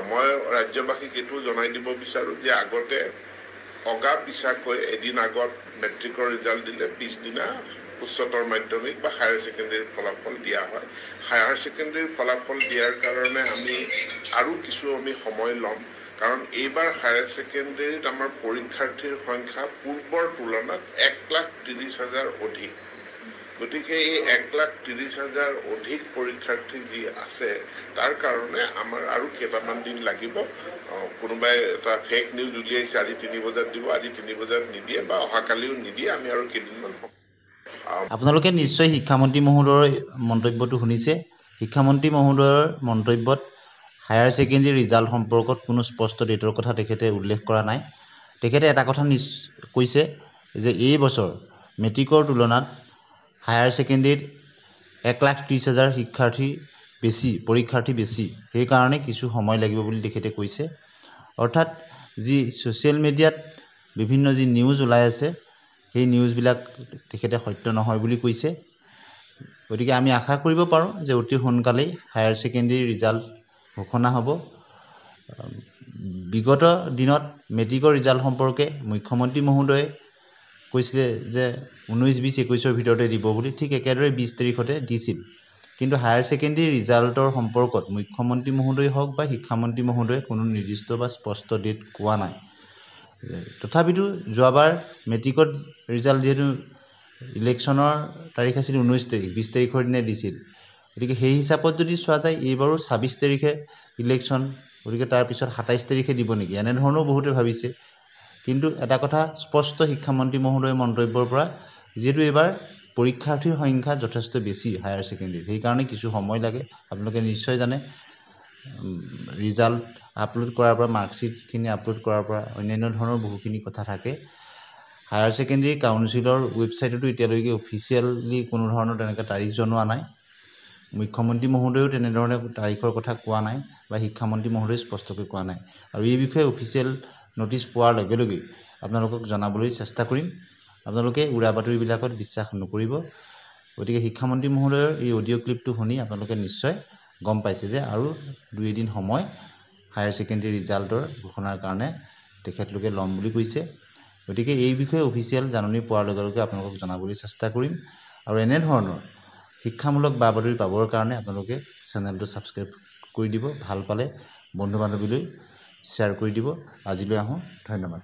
মই ৰাজ্যবাসীক এইটো জনাই দিব বিচাৰোঁ যে আগতে অগা পিছাকৈ এদিন আগত মেট্ৰিকৰ ৰিজাল্ট দিলে পিছদিনা উচ্চতৰ মাধ্যমিক বা হায়াৰ ছেকেণ্ডেৰীৰ ফলাফল দিয়া হয়। হায়াৰ ছেকেণ্ডেৰীৰ ফলাফল দিয়াৰ কাৰণে আমি আৰু কিছু সময় ল'ম, কাৰণ এইবাৰ হায়াৰ ছেকেণ্ডেৰীত আমাৰ পৰীক্ষাৰ্থীৰ সংখ্যা পূৰ্বৰ তুলনাত 1,30,000 অধিক। গতিকে এই 1,30,000 অধিক পৰীক্ষাৰ্থী যি আছে তাৰ কাৰণে আমাৰ আৰু কেইটামান দিন লাগিব। কোনোবাই এটা ফেক নিউজ উলিয়াইছে আজি 3 বজাত দিব, আজি 3 বজাত নিদিয়ে বা অহাকালিও নিদিয়ে, আমি আৰু কেইদিনমান আপোনালোকে নিশ্চয় শিক্ষামন্ত্ৰী মহোদয়ৰ মন্তব্যটো শুনিছে। শিক্ষামন্ত্ৰী মহোদয়ৰ মন্তব্যত হায়াৰ ছেকেণ্ডেৰী ৰিজাল্ট সম্পৰ্কত কোনো স্পষ্ট ডেটৰ কথা তেখেতে উল্লেখ কৰা নাই। তেখেতে এটা কথা কৈছে যে এই বছৰ মেট্ৰিকৰ তুলনাত হায়াৰ ছেকেণ্ডেৰীত 1,30,000 পৰীক্ষাৰ্থী বেছি, সেইকাৰণে কিছু সময় লাগিব বুলি তেখেতে কৈছে। অৰ্থাৎ যি ছ'চিয়েল মিডিয়াত বিভিন্ন যি নিউজ ওলাই আছে সেই নিউজবিলাক তেখেতে সত্য নহয় বুলি কৈছে। গতিকে আমি আশা কৰিব পাৰোঁ যে অতি সোনকালেই হায়াৰ ছেকেণ্ডেৰী ৰিজাল্ট ঘোষণা হ'ব। বিগত দিনত মেট্ৰিকৰ ৰিজাল্ট সম্পৰ্কে মুখ্যমন্ত্ৰী মহোদয়ে কৈছিলে যে 19, 20, 21 ভিতৰতে দিব বুলি, ঠিক একেদৰে 20 তাৰিখতে দিছিল। কিন্তু হায়াৰ ছেকেণ্ডেৰী ৰিজাল্টৰ সম্পৰ্কত মুখ্যমন্ত্ৰী মহোদয় হওক বা শিক্ষামন্ত্ৰী মহোদয়ে কোনো নিৰ্দিষ্ট বা স্পষ্ট ডেট কোৱা নাই। তথাপিতো যোৱাবাৰ মেট্ৰিকত ৰিজাল্ট যিহেতু ইলেকশ্যনৰ তাৰিখ আছিল 19 তাৰিখ, 20 তাৰিখৰ দিনাই দিছিল। গতিকে সেই হিচাপত যদি চোৱা যায় এইবাৰো 26 তাৰিখে ইলেকশ্যন, গতিকে তাৰপিছত 27 তাৰিখে দিব নেকি, এনেধৰণেও বহুতে ভাবিছে। কিন্তু এটা কথা স্পষ্ট শিক্ষামন্ত্ৰী মহোদয়ৰ মন্তব্যৰ পৰা, যিহেতু এইবাৰ পৰীক্ষাৰ্থীৰ সংখ্যা যথেষ্ট বেছি হায়াৰ ছেকেণ্ডেৰীত, সেইকাৰণে কিছু সময় লাগে। আপোনালোকে নিশ্চয় জানে ৰিজাল্ট আপলোড কৰাৰ পৰা, মাৰ্কশ্বিটখিনি আপলোড কৰাৰ পৰা অন্যান্য ধৰণৰ বহুখিনি কথা থাকে। হায়াৰ ছেকেণ্ডেৰী কাউন্সিলৰ ৱেবছাইটতো এতিয়ালৈকে অফিচিয়েলি কোনো ধৰণৰ তেনেকৈ তাৰিখ জনোৱা নাই। মুখ্যমন্ত্ৰী মহোদয়েও তেনেধৰণে তাৰিখৰ কথা কোৱা নাই বা শিক্ষামন্ত্ৰী মহোদয়ে স্পষ্টকৈ কোৱা নাই। আৰু এই বিষয়ে অফিচিয়েল নটিচ পোৱাৰ লগে লগেই আপোনালোকক জনাবলৈ চেষ্টা কৰিম। আপোনালোকে উৰা বাতৰিবিলাকত বিশ্বাস নকৰিব। গতিকে শিক্ষামন্ত্ৰী মহোদয়ৰ এই অডিঅ' ক্লিপটো শুনি আপোনালোকে নিশ্চয় গম পাইছে যে আৰু 2 দিন সময় হায়াৰ ছেকেণ্ডেৰী ৰিজাল্টৰ ঘোষণাৰ কাৰণে তেখেতলোকে ল'ম বুলি কৈছে। গতিকে এই বিষয়ে অফিচিয়েল জাননী পোৱাৰ লগে লগে আপোনালোকক জনাবলৈ চেষ্টা কৰিম। আৰু এনেধৰণৰ শিক্ষামূলক বা বাতৰি পাবৰ কাৰণে আপোনালোকে চেনেলটো ছাবস্ক্ৰাইব কৰি দিব। ভাল পালে বন্ধু বান্ধৱীলৈ শ্বেয়াৰ কৰি দিব। আজিলৈ আহোঁ, ধন্যবাদ।